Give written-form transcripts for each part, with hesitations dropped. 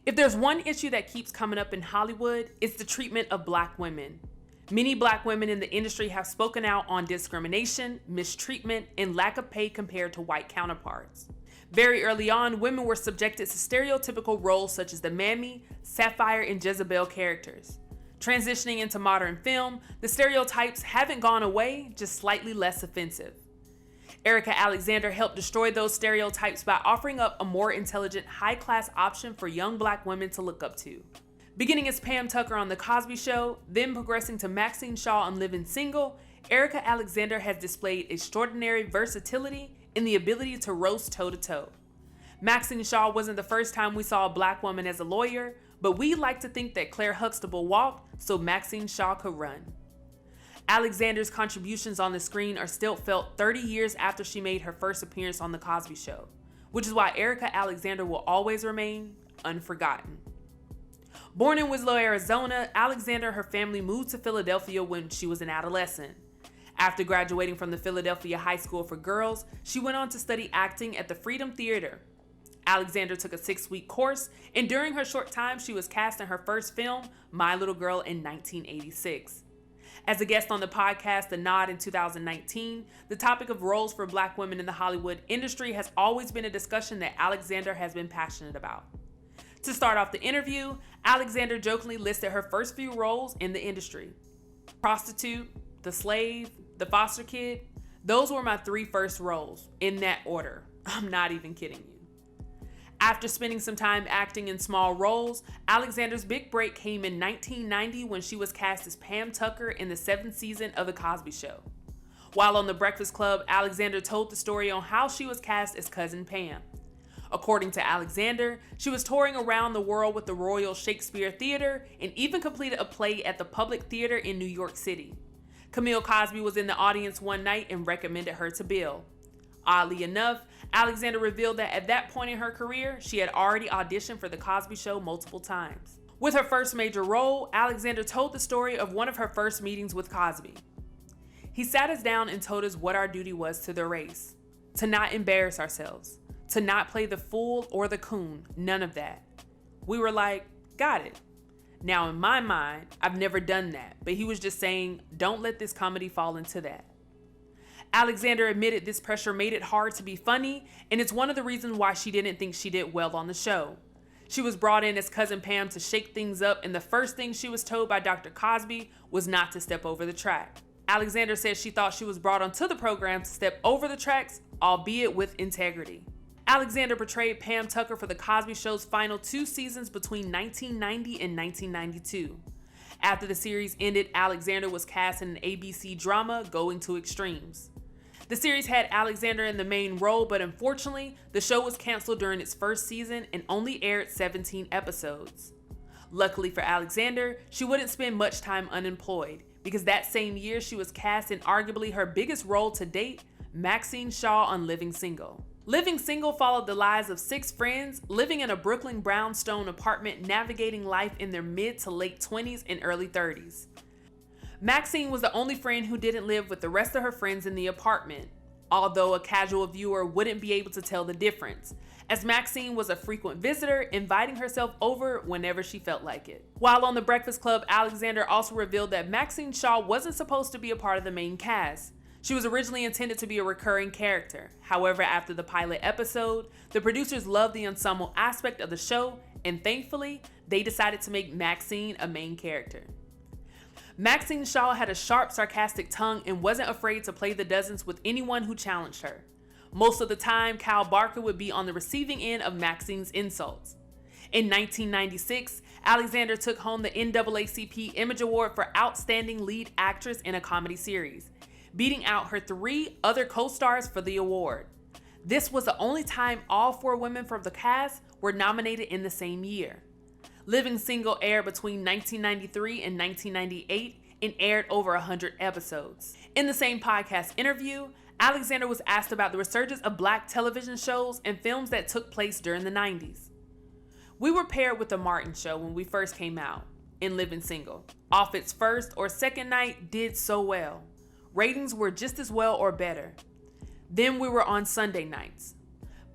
If there's one issue that keeps coming up in Hollywood, it's the treatment of Black women. Many Black women in the industry have spoken out on discrimination, mistreatment, and lack of pay compared to white counterparts. Very early on, women were subjected to stereotypical roles such as the Mammy, Sapphire, and Jezebel characters. Transitioning into modern film, the stereotypes haven't gone away, just slightly less offensive. Erica Alexander helped destroy those stereotypes by offering up a more intelligent, high-class option for young Black women to look up to. Beginning as Pam Tucker on The Cosby Show, then progressing to Maxine Shaw on Living Single, Erica Alexander has displayed extraordinary versatility and the ability to roast toe-to-toe. Maxine Shaw wasn't the first time we saw a Black woman as a lawyer, but we like to think that Claire Huxtable walked so Maxine Shaw could run. Alexander's contributions on the screen are still felt 30 years after she made her first appearance on The Cosby Show, which is why Erica Alexander will always remain unforgotten. Born in Winslow, Arizona, Alexander and her family moved to Philadelphia when she was an adolescent. After graduating from the Philadelphia High School for Girls, she went on to study acting at the Freedom Theater. Alexander took a 6-week course, and during her short time, she was cast in her first film, My Little Girl, in 1986. As a guest on the podcast, The Nod, in 2019, the topic of roles for Black women in the Hollywood industry has always been a discussion that Alexander has been passionate about. To start off the interview, Alexander jokingly listed her first few roles in the industry. Prostitute, the slave, the foster kid, those were my 3 first roles, in that order. I'm not even kidding you. After spending some time acting in small roles, Alexander's big break came in 1990 when she was cast as Pam Tucker in the 7th season of The Cosby Show. While on The Breakfast Club, Alexander told the story on how she was cast as Cousin Pam. According to Alexander, she was touring around the world with the Royal Shakespeare Theater and even completed a play at the Public Theater in New York City. Camille Cosby was in the audience one night and recommended her to Bill. Oddly enough, Alexander revealed that at that point in her career, she had already auditioned for The Cosby Show multiple times. With her first major role, Alexander told the story of one of her first meetings with Cosby. He sat us down and told us what our duty was to the race. To not embarrass ourselves. To not play the fool or the coon. None of that. We were like, got it. Now in my mind, I've never done that, but he was just saying, don't let this comedy fall into that. Alexander admitted this pressure made it hard to be funny, and it's one of the reasons why she didn't think she did well on the show. She was brought in as Cousin Pam to shake things up, and the first thing she was told by Dr. Cosby was not to step over the track. Alexander said she thought she was brought onto the program to step over the tracks, albeit with integrity. Alexander portrayed Pam Tucker for The Cosby Show's final 2 seasons between 1990 and 1992. After the series ended, Alexander was cast in an ABC drama, Going to Extremes. The series had Alexander in the main role, but unfortunately, the show was canceled during its first season and only aired 17 episodes. Luckily for Alexander, she wouldn't spend much time unemployed, because that same year she was cast in arguably her biggest role to date, Maxine Shaw on Living Single. Living Single followed the lives of 6 friends living in a Brooklyn brownstone apartment, navigating life in their mid to late 20s and early 30s. Maxine was the only friend who didn't live with the rest of her friends in the apartment, although a casual viewer wouldn't be able to tell the difference, as Maxine was a frequent visitor, inviting herself over whenever she felt like it. While on The Breakfast Club, Alexander also revealed that Maxine Shaw wasn't supposed to be a part of the main cast. She was originally intended to be a recurring character. However, after the pilot episode, the producers loved the ensemble aspect of the show, and thankfully, they decided to make Maxine a main character. Maxine Shaw had a sharp, sarcastic tongue and wasn't afraid to play the dozens with anyone who challenged her. Most of the time, Kyle Barker would be on the receiving end of Maxine's insults. In 1996, Alexander took home the NAACP Image Award for Outstanding Lead Actress in a Comedy Series, beating out her 3 other co-stars for the award. This was the only time all 4 women from the cast were nominated in the same year. Living Single aired between 1993 and 1998 and aired over 100 episodes. In the same podcast interview, Alexander was asked about the resurgence of Black television shows and films that took place during the 90s. We were paired with The Martin Show when we first came out, in Living Single. Off its first or second night did so well. Ratings were just as well or better. Then we were on Sunday nights.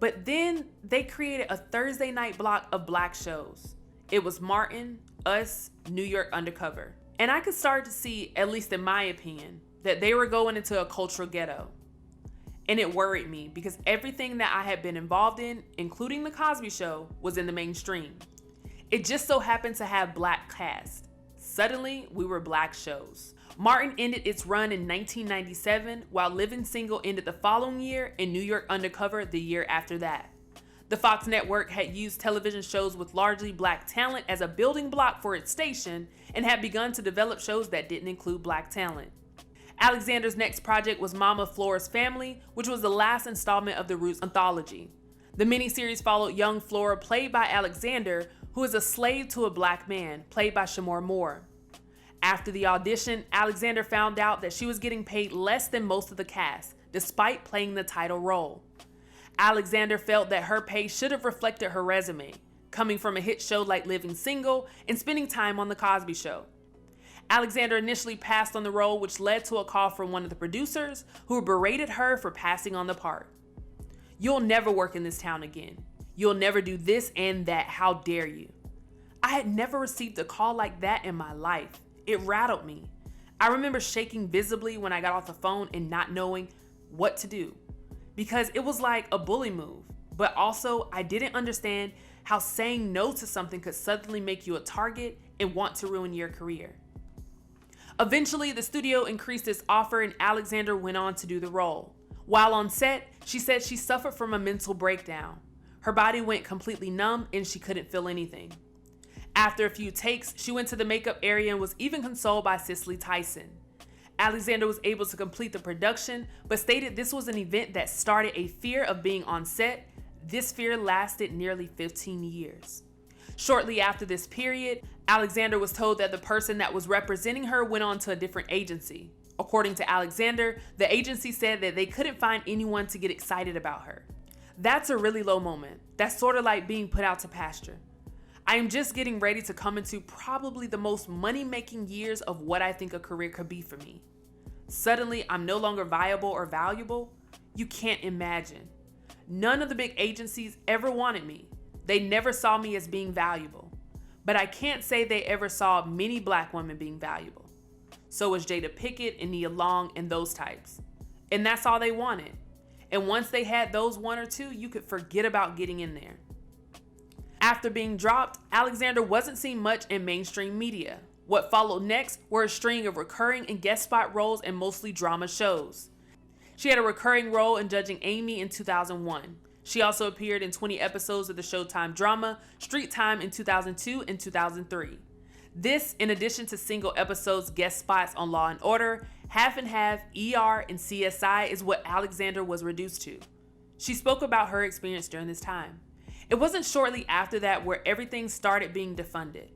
But then they created a Thursday night block of Black shows. It was Martin, Us, New York Undercover. And I could start to see, at least in my opinion, that they were going into a cultural ghetto. And it worried me because everything that I had been involved in, including The Cosby Show, was in the mainstream. It just so happened to have black cast. Suddenly, we were black shows. Martin ended its run in 1997, while Living Single ended the following year, and New York Undercover the year after that. The Fox network had used television shows with largely black talent as a building block for its station and had begun to develop shows that didn't include black talent. Alexander's next project was Mama Flora's Family, which was the last installment of the Roots anthology. The miniseries followed young Flora, played by Alexander, who is a slave to a black man, played by Shamor Moore. After the audition, Alexander found out that she was getting paid less than most of the cast, despite playing the title role. Alexander felt that her pay should have reflected her resume, coming from a hit show like Living Single and spending time on The Cosby Show. Alexander initially passed on the role, which led to a call from one of the producers who berated her for passing on the part. "You'll never work in this town again. You'll never do this and that. How dare you?" I had never received a call like that in my life. It rattled me. I remember shaking visibly when I got off the phone and not knowing what to do, because it was like a bully move, but also I didn't understand how saying no to something could suddenly make you a target and want to ruin your career. Eventually, the studio increased its offer and Alexander went on to do the role. While on set, she said she suffered from a mental breakdown. Her body went completely numb and she couldn't feel anything. After a few takes, she went to the makeup area and was even consoled by Cicely Tyson. Alexander was able to complete the production, but stated this was an event that started a fear of being on set. This fear lasted nearly 15 years. Shortly after this period, Alexander was told that the person that was representing her went on to a different agency. According to Alexander, the agency said that they couldn't find anyone to get excited about her. That's a really low moment. That's sort of like being put out to pasture. I am just getting ready to come into probably the most money-making years of what I think a career could be for me. Suddenly, I'm no longer viable or valuable. You can't imagine. None of the big agencies ever wanted me. They never saw me as being valuable. But I can't say they ever saw many black women being valuable. So was Jada Pinkett and Nia Long and those types. And that's all they wanted. And once they had those one or two, you could forget about getting in there. After being dropped, Alexander wasn't seen much in mainstream media. What followed next were a string of recurring and guest spot roles in mostly drama shows. She had a recurring role in Judging Amy in 2001. She also appeared in 20 episodes of the Showtime drama Street Time in 2002 and 2003. This, in addition to single episodes guest spots on Law & Order, Half and Half, ER, and CSI, is what Alexander was reduced to. She spoke about her experience during this time. It wasn't shortly after that where everything started being defunded.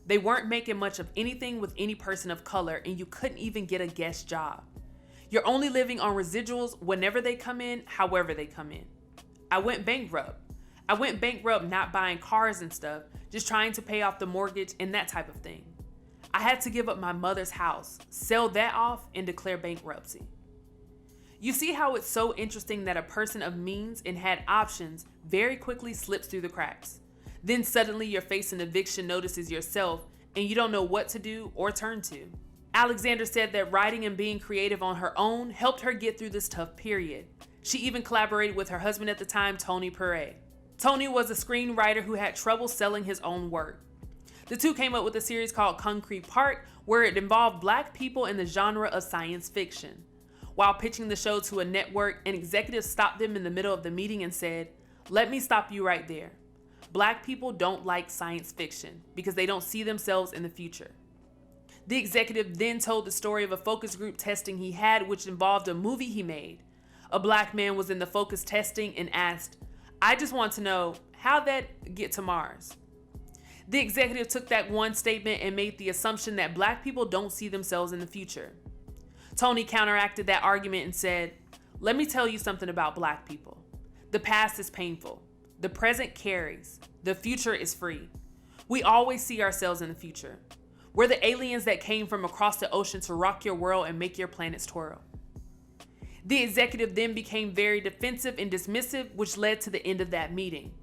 They weren't making much of anything with any person of color, and you couldn't even get a guest job. You're only living on residuals whenever they come in, however they come in. I went bankrupt. I went bankrupt not buying cars and stuff, just trying to pay off the mortgage and that type of thing. I had to give up my mother's house, sell that off, and declare bankruptcy. You see how it's so interesting that a person of means and had options very quickly slips through the cracks. Then suddenly you're facing eviction notices yourself and you don't know what to do or turn to. Alexander said that writing and being creative on her own helped her get through this tough period. She even collaborated with her husband at the time, Tony Pere. Tony was a screenwriter who had trouble selling his own work. The two came up with a series called Concrete Park, where it involved black people in the genre of science fiction. While pitching the show to a network, an executive stopped them in the middle of the meeting and said, "Let me stop you right there. Black people don't like science fiction because they don't see themselves in the future." The executive then told the story of a focus group testing he had, which involved a movie he made. A black man was in the focus testing and asked, "I just want to know, how'd that get to Mars?" The executive took that one statement and made the assumption that black people don't see themselves in the future. Tony counteracted that argument and said, "Let me tell you something about black people. The past is painful. The present carries. The future is free. We always see ourselves in the future. We're the aliens that came from across the ocean to rock your world and make your planets twirl." The executive then became very defensive and dismissive, which led to the end of that meeting.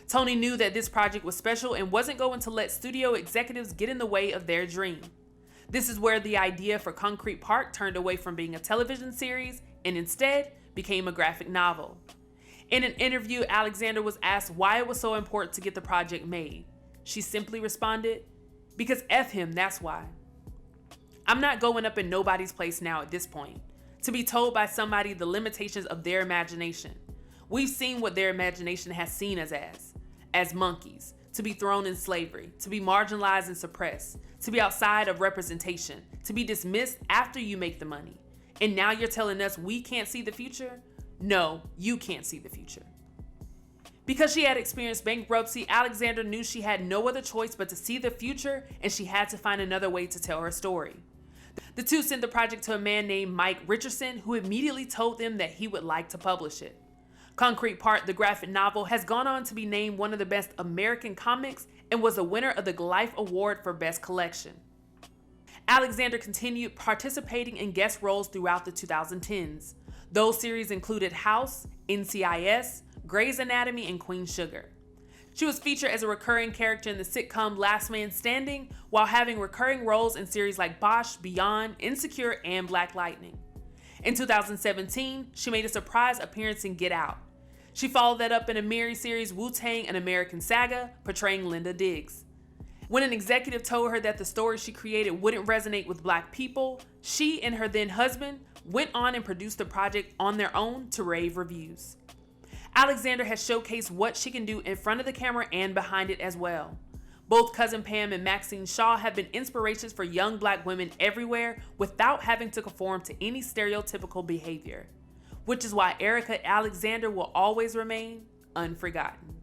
Tony knew that this project was special and wasn't going to let studio executives get in the way of their dream. This is where the idea for Concrete Park turned away from being a television series and instead became a graphic novel. In an interview, Alexander was asked why it was so important to get the project made. She simply responded, "Because F him, that's why. I'm not going up in nobody's place now at this point, to be told by somebody the limitations of their imagination. We've seen what their imagination has seen us as monkeys, to be thrown in slavery, to be marginalized and suppressed, to be outside of representation, to be dismissed after you make the money. And now you're telling us we can't see the future? No, you can't see the future." Because she had experienced bankruptcy, Alexander knew she had no other choice but to see the future, and she had to find another way to tell her story. The two sent the project to a man named Mike Richardson, who immediately told them that he would like to publish it. Concrete Park, the graphic novel, has gone on to be named one of the best American comics and was a winner of the Life Award for Best Collection. Alexander continued participating in guest roles throughout the 2010s. Those series included House, NCIS, Grey's Anatomy, and Queen Sugar. She was featured as a recurring character in the sitcom Last Man Standing, while having recurring roles in series like Bosch, Beyond, Insecure, and Black Lightning. In 2017, she made a surprise appearance in Get Out. She followed that up in a miniseries Wu-Tang: An American Saga, portraying Linda Diggs. When an executive told her that the story she created wouldn't resonate with Black people, she and her then husband went on and produced the project on their own to rave reviews. Alexander has showcased what she can do in front of the camera and behind it as well. Both Cousin Pam and Maxine Shaw have been inspirations for young Black women everywhere without having to conform to any stereotypical behavior, which is why Erica Alexander will always remain unforgotten.